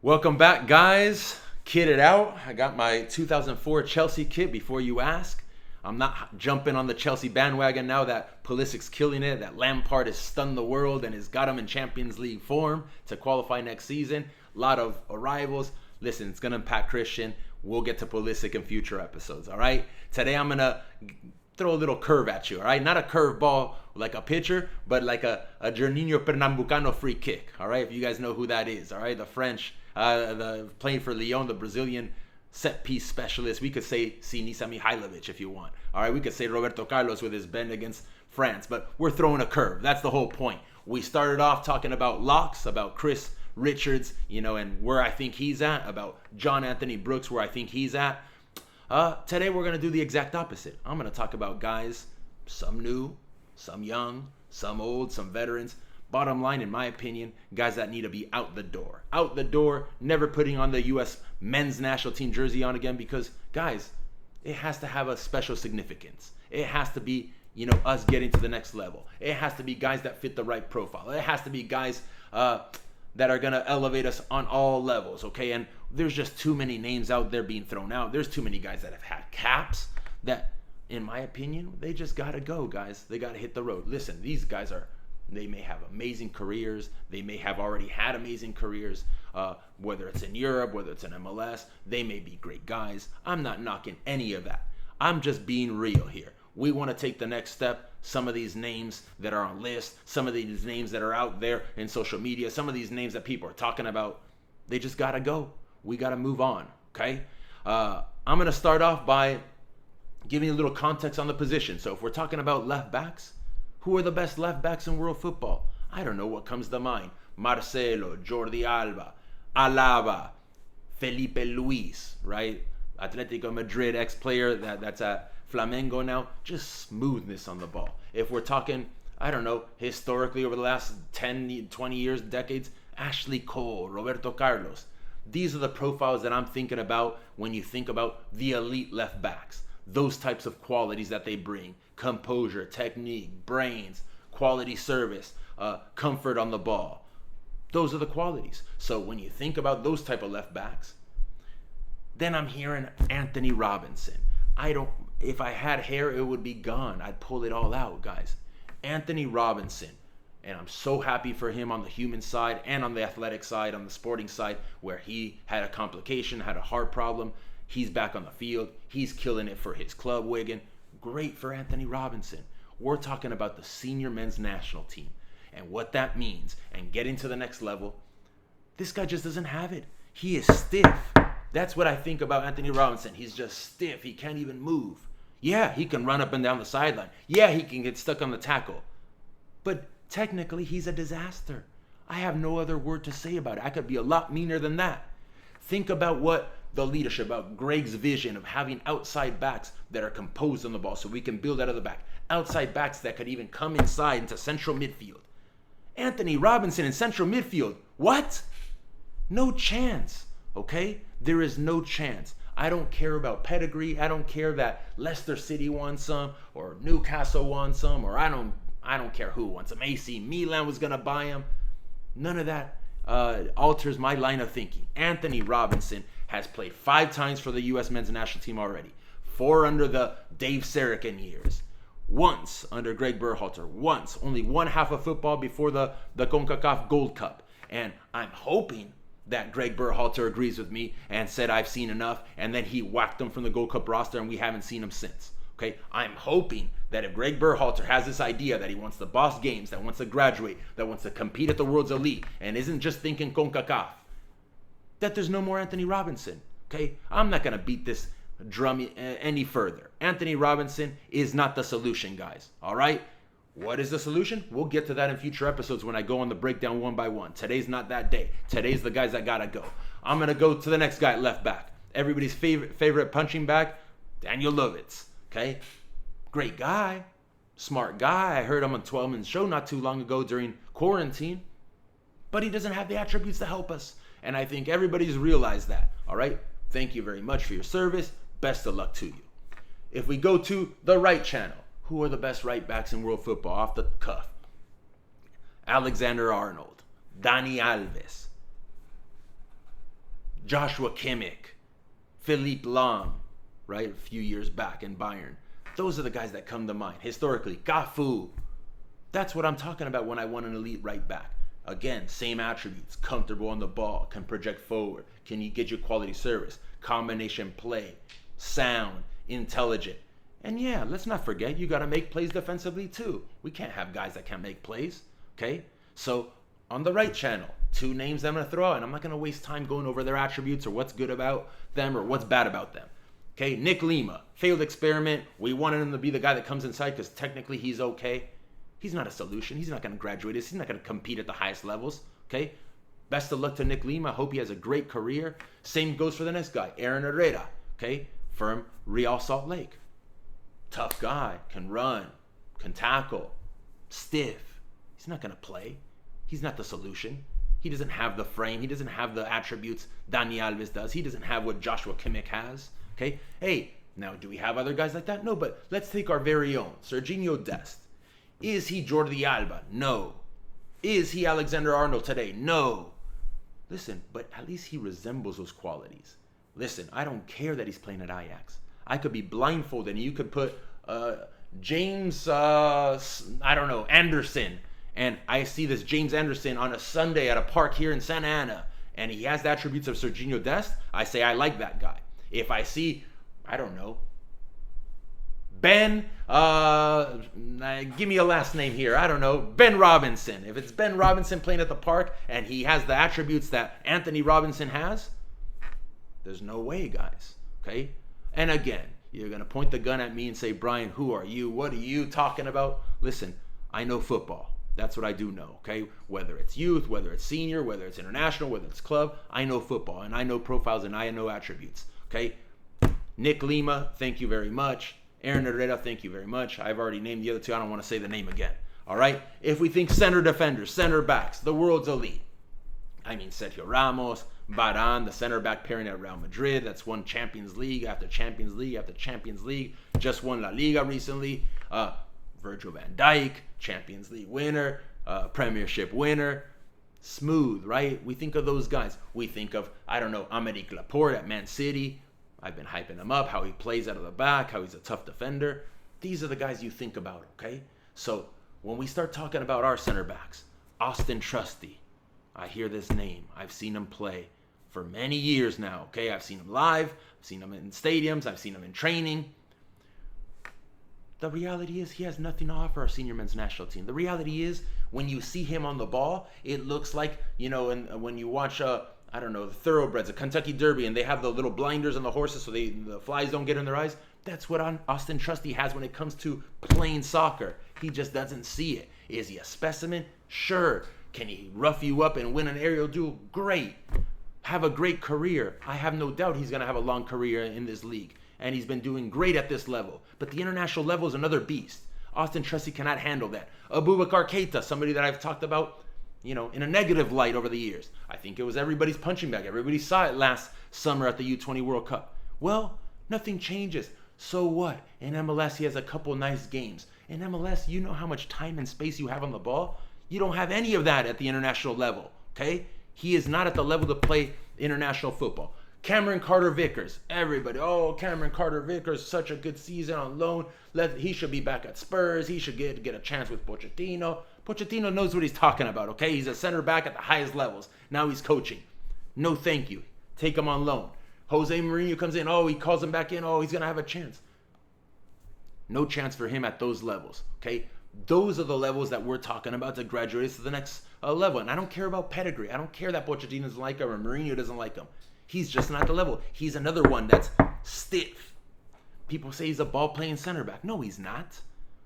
Welcome back, guys. Kitted out. I got my 2004 Chelsea kit before you ask. I'm not jumping on the Chelsea bandwagon now that Pulisic's killing it, that Lampard has stunned the world and has got him in Champions League form to qualify next season. A lot of arrivals. Listen, it's going to impact Christian. We'll get to Pulisic in future episodes, all right? Today I'm going to throw a little curve at you, all right? Not a curve ball like a pitcher, but like a Juninho Pernambucano free kick, all right? If you guys know who that is, all right? The French, playing for Lyon, the Brazilian set piece specialist. We could say Sinisa Mihailovic if you want, all right? We could say Roberto Carlos with his bend against France, but we're throwing a curve. That's the whole point. We started off talking about locks, about Chris Richards, and where I think he's at, about John Anthony Brooks, where I think he's at. Today we're going to do the exact opposite. I'm going to talk about guys, some new, some young, some old, some veterans. Bottom line, in my opinion, guys that need to be out the door. Out the door, never putting on the U.S. men's national team jersey on again because, guys, it has to have a special significance. It has to be, us getting to the next level. It has to be guys that fit the right profile. It has to be guys that are going to elevate us on all levels, okay? And there's just too many names out there being thrown out. There's too many guys that have had caps that, in my opinion, they just got to go, guys. They got to hit the road. Listen, these guys they may have amazing careers. They may have already had amazing careers, whether it's in Europe, whether it's in MLS. They may be great guys. I'm not knocking any of that. I'm just being real here. We want to take the next step. Some of these names that are on lists, some of these names that are out there in social media, some of these names that people are talking about, they just got to go. We got to move on, okay? I'm going to start off by giving you a little context on the position. So if we're talking about left backs, who are the best left backs in world football? I don't know what comes to mind. Marcelo, Jordi Alba, Alaba, Felipe Luis, right? Atletico Madrid ex-player that's at Flamengo now. Just smoothness on the ball. If we're talking, I don't know, historically over the last 10, 20 years, decades, Ashley Cole, Roberto Carlos. These are the profiles that I'm thinking about when you think about the elite left backs. Those types of qualities that they bring. Composure, technique, brains, quality service, comfort on the ball. Those are the qualities. So when you think about those type of left backs, then I'm hearing Anthony Robinson. If I had hair, it would be gone. I'd pull it all out, guys. Anthony Robinson. And I'm so happy for him on the human side and on the athletic side, on the sporting side, where he had a complication, had a heart problem. He's back on the field. He's killing it for his club, Wigan. Great for Anthony Robinson. We're talking about the senior men's national team and what that means and getting to the next level. This guy just doesn't have it. He is stiff. That's what I think about Anthony Robinson. He's just stiff. He can't even move. Yeah, he can run up and down the sideline. Yeah, he can get stuck on the tackle. But technically, he's a disaster. I have no other word to say about it. I could be a lot meaner than that. Think about what the leadership, about Greg's vision of having outside backs that are composed on the ball so we can build out of the back. Outside backs that could even come inside into central midfield. Anthony Robinson in central midfield. What? No chance. Okay? There is no chance. I don't care about pedigree. I don't care that Leicester City wants some or Newcastle wants some or I don't care who wants him. AC Milan was going to buy him. None of that alters my line of thinking. Anthony Robinson has played 5 times for the U.S. men's national team already. 4 under the Dave Sarachan years. Once under Greg Berhalter. Once. Only one half of football before the CONCACAF Gold Cup. And I'm hoping that Greg Berhalter agrees with me and said I've seen enough, and then he whacked him from the Gold Cup roster and we haven't seen him since. Okay, I'm hoping that if Greg Berhalter has this idea that he wants to boss games, that wants to graduate, that wants to compete at the world's elite, and isn't just thinking CONCACAF, that there's no more Anthony Robinson. Okay, I'm not going to beat this drum any further. Anthony Robinson is not the solution, guys. All right? What is the solution? We'll get to that in future episodes when I go on the breakdown one by one. Today's not that day. Today's the guys that got to go. I'm going to go to the next guy at left back. Everybody's favorite punching bag, Daniel Lovitz. Okay? Great guy. Smart guy. I heard him on 12 Man's show not too long ago during quarantine. But he doesn't have the attributes to help us. And I think everybody's realized that. All right? Thank you very much for your service. Best of luck to you. If we go to the right channel, who are the best right backs in world football off the cuff? Alexander Arnold, Dani Alves, Joshua Kimmich, Philippe Lahm, right? A few years back in Bayern. Those are the guys that come to mind. Historically, Cafu. That's what I'm talking about when I want an elite right back. Again, same attributes. Comfortable on the ball, can project forward, can you get you quality service, combination play, sound, intelligent. And yeah, let's not forget, you got to make plays defensively too. We can't have guys that can't make plays, okay? So on the right channel, two names I'm going to throw out, and I'm not going to waste time going over their attributes or what's good about them or what's bad about them. Okay, Nick Lima, failed experiment. We wanted him to be the guy that comes inside because technically he's okay. He's not a solution. He's not going to graduate. He's not going to compete at the highest levels. Okay, best of luck to Nick Lima. I hope he has a great career. Same goes for the next guy, Aaron Herrera. Okay, from Real Salt Lake. Tough guy, can run, can tackle, stiff. He's not going to play. He's not the solution. He doesn't have the frame. He doesn't have the attributes Dani Alves does. He doesn't have what Joshua Kimmich has. Okay, hey, now do we have other guys like that? No, but let's take our very own, Serginho Dest. Is he Jordi Alba? No. Is he Alexander Arnold today? No. Listen, but at least he resembles those qualities. Listen, I don't care that he's playing at Ajax. I could be blindfolded and you could put James, Anderson. And I see this James Anderson on a Sunday at a park here in Santa Ana. And he has the attributes of Serginho Dest. I say I like that guy. If I see, Ben, give me a last name here. Ben Robinson. If it's Ben Robinson playing at the park and he has the attributes that Anthony Robinson has, there's no way, guys. Okay? And again, you're going to point the gun at me and say, Brian, who are you? What are you talking about? Listen, I know football. That's what I do know, okay? Whether it's youth, whether it's senior, whether it's international, whether it's club, I know football and I know profiles and I know attributes, okay? Nick Lima, thank you very much. Aaron Herrera, thank you very much. I've already named the other two. I don't want to say the name again, all right? If we think center defenders, center backs, the world's elite. I mean, Sergio Ramos, Varane, the center back pairing at Real Madrid. That's won Champions League after Champions League after Champions League. Just won La Liga recently. Virgil van Dijk, Champions League winner, Premiership winner. Smooth, right? We think of those guys. We think of, Aymeric Laporte at Man City. I've been hyping him up, how he plays out of the back, how he's a tough defender. These are the guys you think about, okay? So when we start talking about our center backs, Austin Trusty, I hear this name. I've seen him play for many years now, okay? I've seen him live. I've seen him in stadiums. I've seen him in training. The reality is he has nothing to offer our senior men's national team. The reality is when you see him on the ball, it looks like, when you watch, the thoroughbreds, a Kentucky Derby, and they have the little blinders on the horses so the flies don't get in their eyes. That's what Austin Trusty has when it comes to playing soccer. He just doesn't see it. Is he a specimen? Sure. Can he rough you up and win an aerial duel? Great. Have a great career. I have no doubt he's going to have a long career in this league. And he's been doing great at this level. But the international level is another beast. Austin Trusty cannot handle that. Abubakar Keita, somebody that I've talked about, in a negative light over the years. I think it was everybody's punching bag. Everybody saw it last summer at the U20 World Cup. Well, nothing changes. So what? In MLS, he has a couple nice games. In MLS, you know how much time and space you have on the ball? You don't have any of that at the international level, okay? He is not at the level to play international football. Cameron Carter-Vickers, everybody, Cameron Carter-Vickers, such a good season on loan. He should be back at Spurs. He should get a chance with Pochettino. Pochettino knows what he's talking about, okay? He's a center back at the highest levels. Now he's coaching. No thank you. Take him on loan. Jose Mourinho comes in. He calls him back in. He's going to have a chance. No chance for him at those levels, okay? Those are the levels that we're talking about to graduate to the next level. And I don't care about pedigree. I don't care that Pochettino doesn't like him or Mourinho doesn't like him. He's just not the level. He's another one that's stiff. People say he's a ball-playing center back. No, he's not.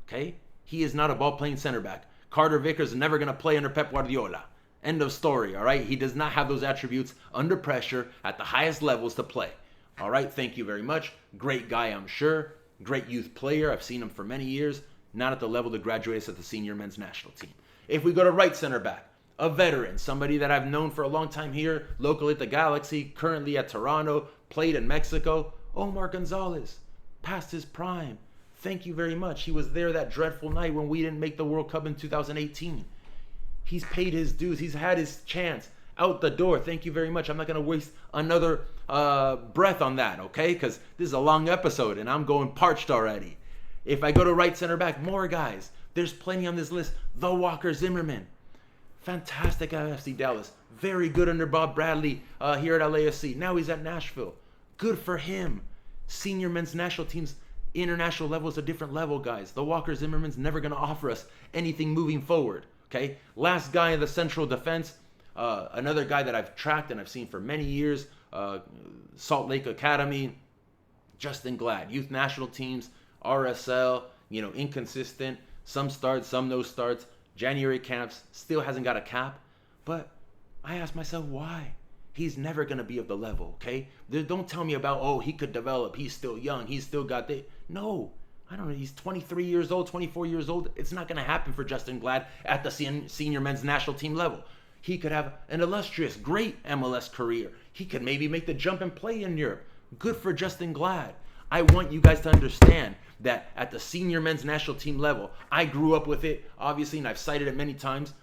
Okay? He is not a ball-playing center back. Carter Vickers is never going to play under Pep Guardiola. End of story, all right? He does not have those attributes under pressure at the highest levels to play. All right? Thank you very much. Great guy, I'm sure. Great youth player. I've seen him for many years. Not at the level to graduate us at the senior men's national team. If we go to right center back, a veteran, somebody that I've known for a long time here, locally at the Galaxy, currently at Toronto, played in Mexico, Omar Gonzalez, past his prime. Thank you very much. He was there that dreadful night when we didn't make the World Cup in 2018. He's paid his dues. He's had his chance. out the door. Thank you very much. I'm not going to waste another breath on that, okay? Because this is a long episode and I'm going parched already. If I go to right center back, more guys. There's plenty on this list. The Walker Zimmerman. Fantastic at FC Dallas. Very good under Bob Bradley here at LAFC. Now he's at Nashville. Good for him. Senior men's national teams, international level is a different level, guys. The Walker Zimmerman's never going to offer us anything moving forward, okay? Last guy in the central defense, another guy that I've tracked and I've seen for many years, Salt Lake Academy, Justin Glad. Youth national teams, RSL, inconsistent. Some starts, some no starts. January camps, still hasn't got a cap. But I ask myself, why? He's never going to be of the level, okay? Don't tell me about, he could develop. He's still young. He's still got the... No, I don't know. He's 23 years old, 24 years old. It's not going to happen for Justin Glad at the senior men's national team level. He could have an illustrious, great MLS career. He could maybe make the jump and play in Europe. Good for Justin Glad. I want you guys to understand that at the senior men's national team level, I grew up with it, obviously, and I've cited it many times,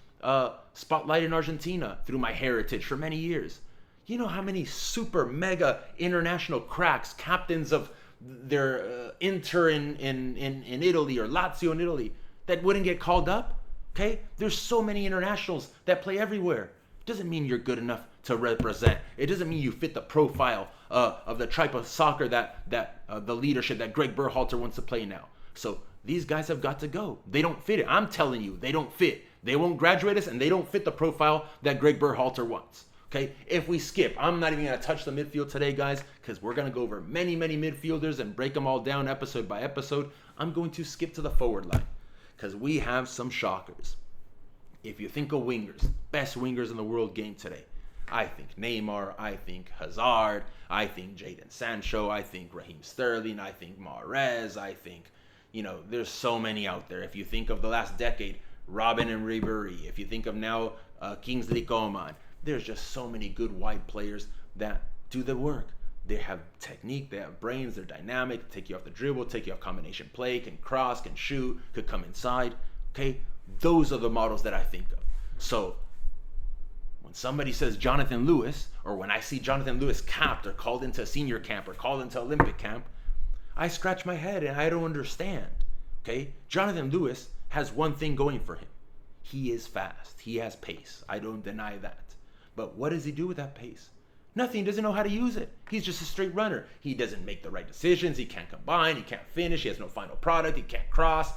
spotlight in Argentina through my heritage for many years. You know how many super mega international cracks, captains of their Inter in Italy or Lazio in Italy, that wouldn't get called up? Okay? There's so many internationals that play everywhere. Doesn't mean you're good enough to represent. It doesn't mean you fit the profile of the type of soccer that the leadership that Greg Berhalter wants to play now. So these guys have got to go. They don't fit it. I'm telling you, they don't fit. They won't graduate us, and they don't fit the profile that Greg Berhalter wants. Okay? If we skip, I'm not even going to touch the midfield today, guys, because we're going to go over many, many midfielders and break them all down episode by episode. I'm going to skip to the forward line because we have some shockers. If you think of wingers, best wingers in the world game today, I think Neymar, I think Hazard, I think Jadon Sancho, I think Raheem Sterling, I think Mahrez, I think, there's so many out there. If you think of the last decade, Robin and Ribery, if you think of now Kingsley Coman, there's just so many good wide players that do the work. They have technique, they have brains, they're dynamic, take you off the dribble, take you off combination play, can cross, can shoot, could come inside, okay? Those are the models that I think of. So when somebody says Jonathan Lewis, or when I see Jonathan Lewis capped or called into senior camp or called into Olympic camp, I scratch my head and I don't understand. Okay? Jonathan Lewis has one thing going for him. He is fast. He has pace. I don't deny that. But what does he do with that pace? Nothing. He doesn't know how to use it. He's just a straight runner. He doesn't make the right decisions. He can't combine. He can't finish. He has no final product. He can't cross.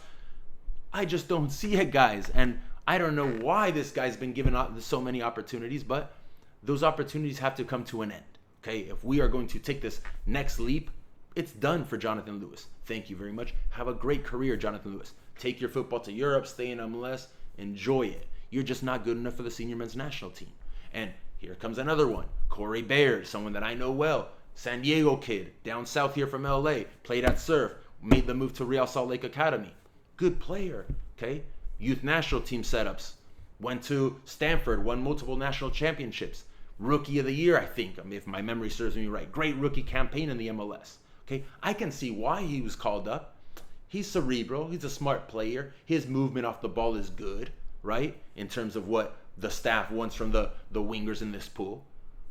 I just don't see it, guys. And I don't know why this guy's been given so many opportunities, but those opportunities have to come to an end. Okay? If we are going to take this next leap, it's done for Jonathan Lewis. Thank you very much. Have a great career, Jonathan Lewis. Take your football to Europe, stay in MLS, enjoy it. You're just not good enough for the senior men's national team. And here comes another one. Corey Baird, someone that I know well. San Diego kid, down south here from LA, played at Surf, made the move to Real Salt Lake Academy. Good player, okay? Youth national team setups. Went to Stanford, won multiple national championships. Rookie of the year, I think, if my memory serves me right. Great rookie campaign in the MLS. Okay, I can see why he was called up. He's cerebral. He's a smart player. His movement off the ball is good, right? In terms of what the staff wants from the wingers in this pool.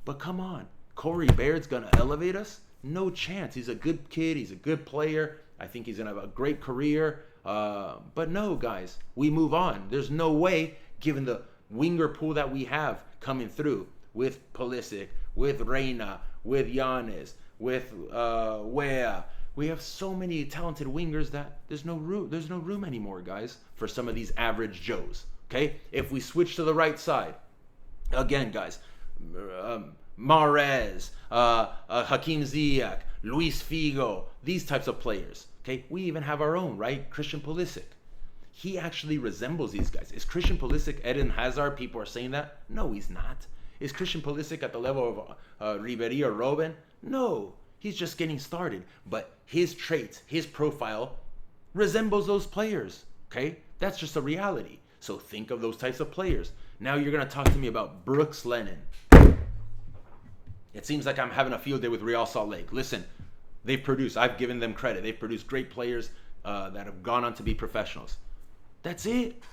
But come on, Corey Baird's going to elevate us? No chance. He's a good kid. He's a good player. I think he's going to have a great career. But no, guys, we move on. There's no way, given the winger pool that we have coming through with Pulisic, with Reina, with Giannis, with Wea. We have so many talented wingers that there's no room anymore, guys, for some of these average Joes. Okay? If we switch to the right side, again, guys, Mahrez, Hakim Ziyech, Luis Figo, these types of players. Okay? We even have our own, right? Christian Pulisic. He actually resembles these guys. Is Christian Pulisic Eden Hazard? People are saying that. No, he's not. Is Christian Pulisic at the level of Ribery or Robben? No. He's just getting started. But his traits, his profile resembles those players. Okay? That's just a reality. So think of those types of players. Now you're going to talk to me about Brooks Lennon. It seems like I'm having a field day with Real Salt Lake. Listen, they've produced. I've given them credit. They've produced great players that have gone on to be professionals. That's it.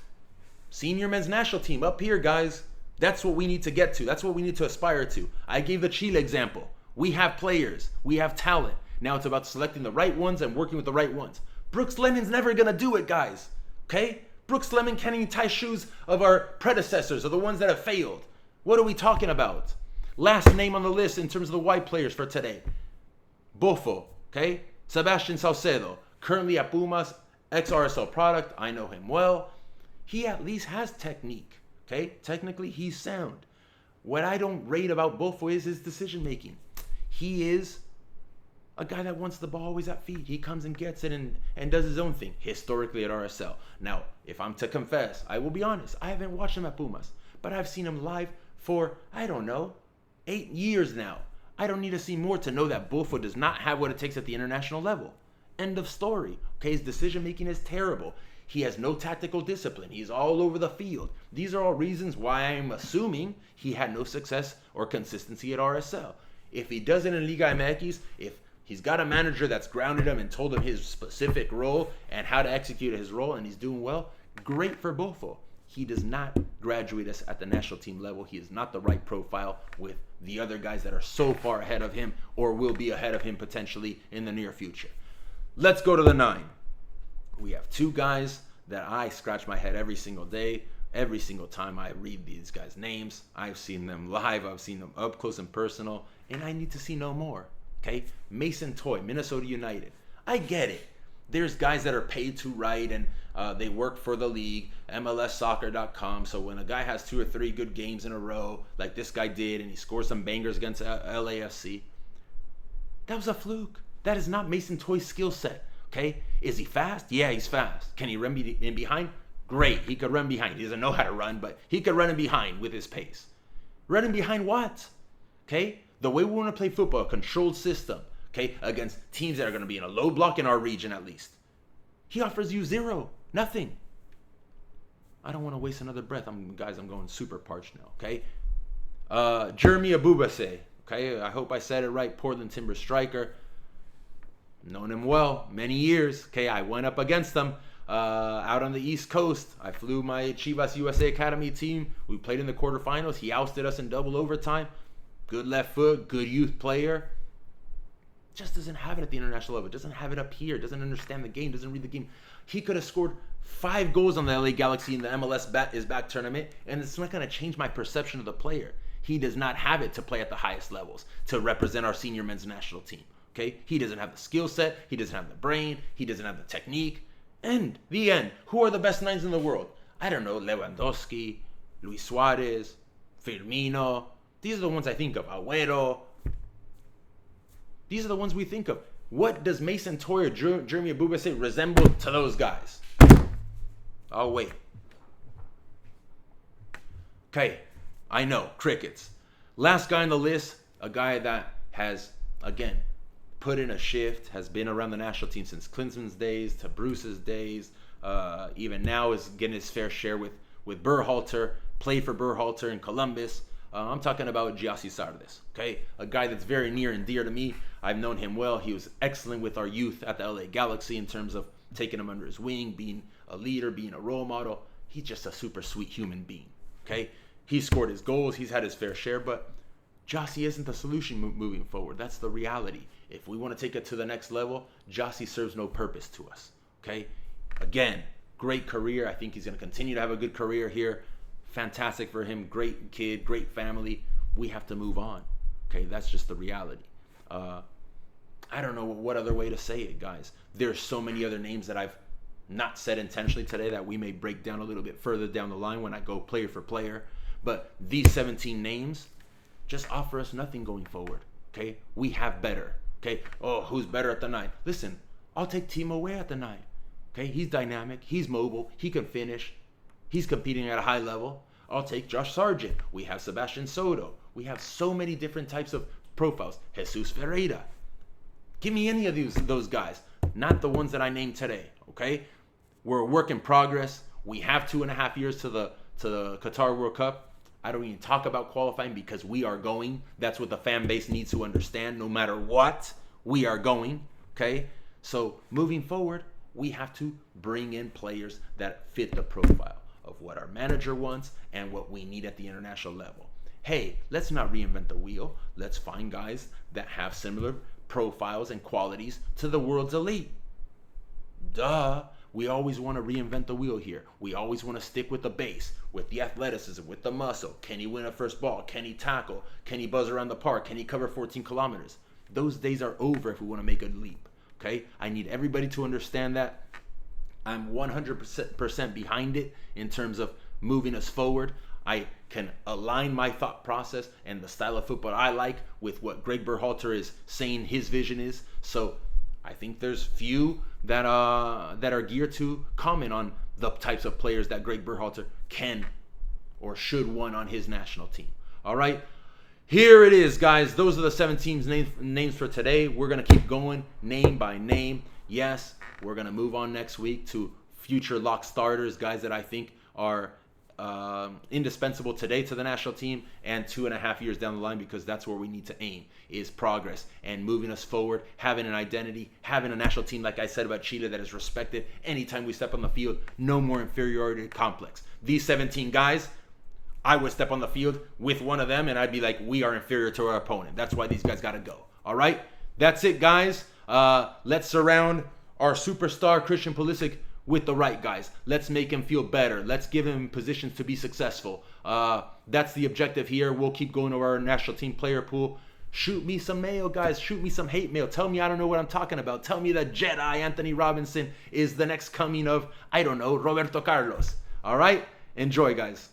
Senior men's national team up here, guys. That's what we need to get to. That's what we need to aspire to. I gave the Chile example. We have players. We have talent. Now it's about selecting the right ones and working with the right ones. Brooks Lemon's never going to do it, guys. Okay? Brooks Lemon can't even tie shoes of our predecessors, of the ones that have failed. What are we talking about? Last name on the list in terms of the white players for today. Bofo, okay? Sebastian Saucedo, currently at Pumas, ex-RSL product. I know him well. He at least has technique, okay? Technically, he's sound. What I don't rate about Bofo is his decision-making. He is a guy that wants the ball always at feet. He comes and gets it and does his own thing, historically at RSL. Now, if I'm to confess, I will be honest, I haven't watched him at Pumas, but I've seen him live for, I don't know, 8 years now. I don't need to see more to know that Bofo does not have what it takes at the international level. End of story. Okay, his decision-making is terrible. He has no tactical discipline. He's all over the field. These are all reasons why I'm assuming he had no success or consistency at RSL. If he does it in Liga MX, if he's got a manager that's grounded him and told him his specific role and how to execute his role, and he's doing well, great for Bofo. He does not graduate us at the national team level. He is not the right profile with the other guys that are so far ahead of him or will be ahead of him potentially in the near future. Let's go to the 9. We have 2 guys that I scratch my head every single day. Every single time I read these guys' names, I've seen them live, I've seen them up close and personal, and I need to see no more. Okay? Mason Toye, Minnesota United. I get it. There's guys that are paid to write and they work for the league, MLSsoccer.com. So when a guy has 2 or 3 good games in a row, like this guy did, and he scores some bangers against LAFC, that was a fluke. That is not Mason Toye's skill set. Okay? Is he fast? Yeah, he's fast. Can he run in behind? Great. He could run behind. He doesn't know how to run, but he could run in behind with his pace. Running behind what? Okay? The way we want to play football, a controlled system, okay, against teams that are going to be in a low block in our region at least. He offers you 0, nothing. I don't want to waste another breath. I'm going super parched now, okay? Jeremy Abubase, okay? I hope I said it right. Portland Timbers striker. Known him well, many years. Okay, I went up against him out on the East Coast. I flew my Chivas USA Academy team. We played in the quarterfinals. He ousted us in double overtime. Good left foot, good youth player. Just doesn't have it at the international level. Doesn't have it up here. Doesn't understand the game. Doesn't read the game. He could have scored 5 goals on the LA Galaxy in the MLS is Back tournament, and it's not going to change my perception of the player. He does not have it to play at the highest levels, to represent our senior men's national team. Okay? He doesn't have the skill set. He doesn't have the brain. He doesn't have the technique. And the end. Who are the best 9s in the world? I don't know. Lewandowski, Luis Suarez, Firmino. These are the ones I think of. Agüero. These are the ones we think of. What does Mason Toye or Jeremy Abubase resemble to those guys? I'll wait. Okay, I know, crickets. Last guy on the list, a guy that has, again, put in a shift, has been around the national team since Klinsmann's days to Bruce's days, even now is getting his fair share with Berhalter, played for Berhalter in Columbus. I'm talking about Gyasi Sardes, okay? A guy that's very near and dear to me. I've known him well. He was excellent with our youth at the LA Galaxy in terms of taking them under his wing, being a leader, being a role model. He's just a super sweet human being, okay? He scored his goals. He's had his fair share, but Gyasi isn't the solution moving forward. That's the reality. If we want to take it to the next level, Gyasi serves no purpose to us, okay? Again, great career. I think he's going to continue to have a good career here. Fantastic for him. Great kid, great family. We have to move on. Okay, that's just the reality. I don't know what other way to say it, guys. There's so many other names that I've not said intentionally today that we may break down a little bit further down the line when I go player for player. But these 17 names just offer us nothing going forward. Okay, we have better. Okay, oh, who's better at the 9? Listen, I'll take Timo Weah at the 9. Okay, he's dynamic. He's mobile. He can finish. He's competing at a high level. I'll take Josh Sargent. We have Sebastian Soto. We have so many different types of profiles. Jesus Ferreira. Give me any of those guys. Not the ones that I named today, okay? We're a work in progress. We have 2.5 years to the Qatar World Cup. I don't even talk about qualifying because we are going. That's what the fan base needs to understand. No matter what, we are going, okay? So moving forward, we have to bring in players that fit the profile. of what our manager wants and what we need at the international level. Hey, let's not reinvent the wheel. Let's find guys that have similar profiles and qualities to the world's elite. Duh. We always want to reinvent the wheel here. We always want to stick with the base, with the athleticism, with the muscle. Can he win a first ball? Can he tackle? Can he buzz around the park? Can he cover 14 kilometers? Those days are over if we want to make a leap. Okay? I need everybody to understand that. I'm 100% behind it in terms of moving us forward. I can align my thought process and the style of football I like with what Greg Berhalter is saying his vision is. So I think there's few that are geared to comment on the types of players that Greg Berhalter can or should want on his national team. All right, here it is, guys. Those are the 7 teams names for today. We're gonna keep going name by name. Yes, we're gonna move on next week to future lock starters, guys that I think are indispensable today to the national team and 2.5 years down the line, because that's where we need to aim, is progress and moving us forward, having an identity, having a national team, like I said about Chile, that is respected anytime we step on the field. No more inferiority complex. These 17 guys, I would step on the field with one of them and I'd be like, we are inferior to our opponent. That's why these guys got to go. All right, that's it, guys. Let's surround our superstar Christian Pulisic with the right guys. Let's make him feel better. Let's give him positions to be successful. That's the objective here. We'll keep going over our national team player pool. Shoot me some mail, guys. Shoot me some hate mail. Tell me I don't know what I'm talking about. Tell me that Jedi Anthony Robinson is the next coming of, I don't know, Roberto Carlos. All right? Enjoy, guys.